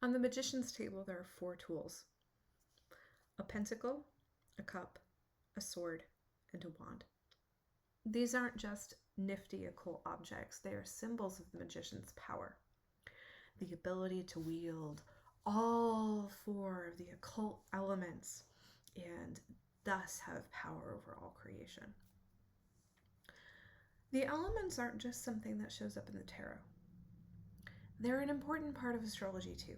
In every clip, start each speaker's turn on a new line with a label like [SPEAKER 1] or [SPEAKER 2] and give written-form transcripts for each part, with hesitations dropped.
[SPEAKER 1] On the magician's table, there are 4 tools: a pentacle, a cup, a sword, and a wand. These aren't just nifty occult objects, they are symbols of the magician's power. The ability to wield all 4 of the occult elements and thus have power over all creation. The elements aren't just something that shows up in the tarot. They're an important part of astrology too.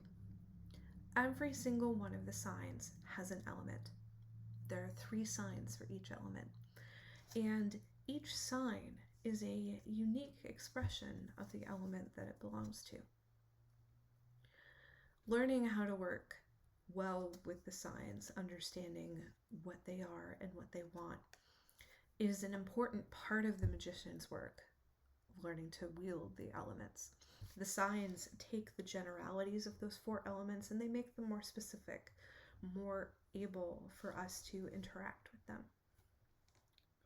[SPEAKER 1] Every single one of the signs has an element. There are 3 signs for each element, and each sign is a unique expression of the element that it belongs to. Learning how to work well with the signs, understanding what they are and what they want, is an important part of the magician's work, learning to wield the elements. The signs take the generalities of those 4 elements and they make them more specific, more able for us to interact with them.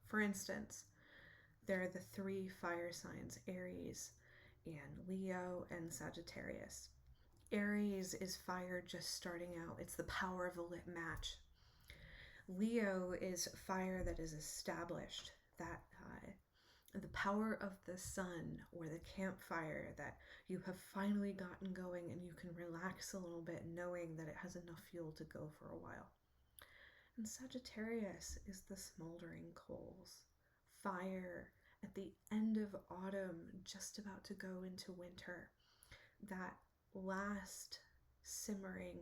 [SPEAKER 1] For instance, there are the 3 fire signs, Aries and Leo and Sagittarius. Aries is fire just starting out. It's the power of a lit match. Leo is fire that is established, that the power of the sun or the campfire that you have finally gotten going and you can relax a little bit knowing that it has enough fuel to go for a while. And Sagittarius is the smoldering coals, fire at the end of autumn, just about to go into winter, that last simmering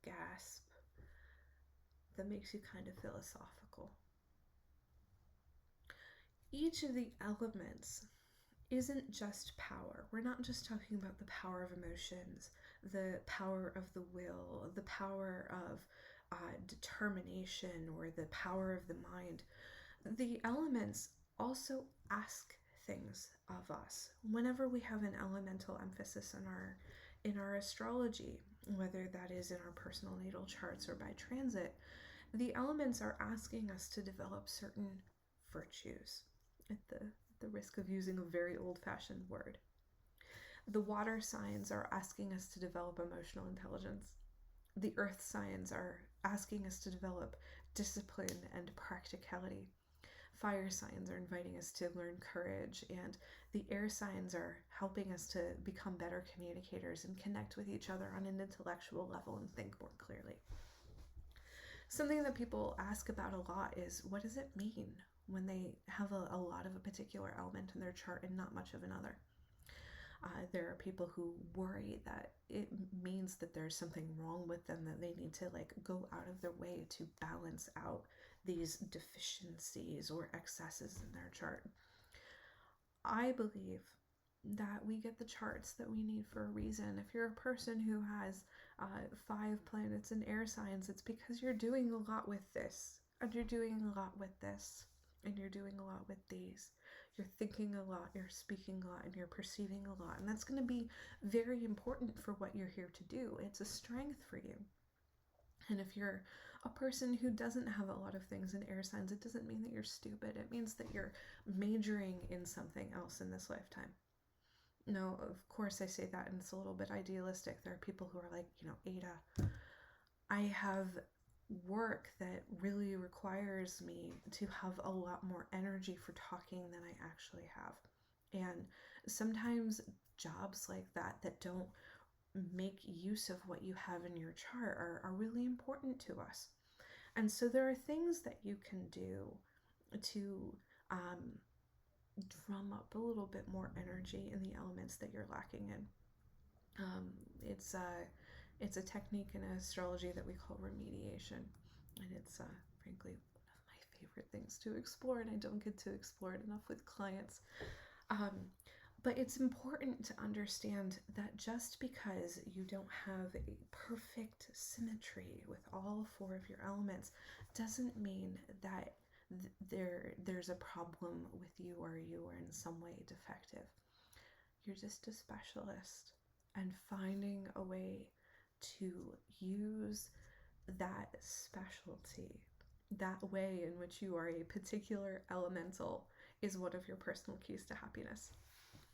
[SPEAKER 1] gasp that makes you kind of philosophical. Each of the elements isn't just power. We're not just talking about the power of emotions, the power of the will, the power of determination, or the power of the mind. The elements also ask things of us. Whenever we have an elemental emphasis in our astrology, whether that is in our personal natal charts or by transit, the elements are asking us to develop certain virtues, at the risk of using a very old-fashioned word. The water signs are asking us to develop emotional intelligence. The earth signs are asking us to develop discipline and practicality. Fire signs are inviting us to learn courage, and the air signs are helping us to become better communicators and connect with each other on an intellectual level and think more clearly. Something that people ask about a lot is, what does it mean when they have a lot of a particular element in their chart and not much of another? There are people who worry that it means that there's something wrong with them, that they need to go out of their way to balance out these deficiencies or excesses in their chart. I believe that we get the charts that we need for a reason. If you're a person who has 5 planets in air signs, it's because you're doing a lot with this, and you're doing a lot with this, and you're doing a lot with these. You're thinking a lot, you're speaking a lot, and you're perceiving a lot. And that's going to be very important for what you're here to do. It's a strength for you. And if you're a person who doesn't have a lot of things in air signs, it doesn't mean that you're stupid. It means that you're majoring in something else in this lifetime. No, of course I say that, and it's a little bit idealistic. There are people who are like, Ada, I have work that really requires me to have a lot more energy for talking than I actually have. And sometimes jobs like that don't make use of what you have in your chart are really important to us. And so there are things that you can do to drum up a little bit more energy in the elements that you're lacking in. It's a technique in astrology that we call remediation, and it's frankly one of my favorite things to explore, and I don't get to explore it enough with clients. But it's important to understand that just because you don't have a perfect symmetry with all 4 of your elements doesn't mean that there's a problem with you or you are in some way defective. You're just a specialist, and finding a way to use that specialty, that way in which you are a particular elemental, is one of your personal keys to happiness.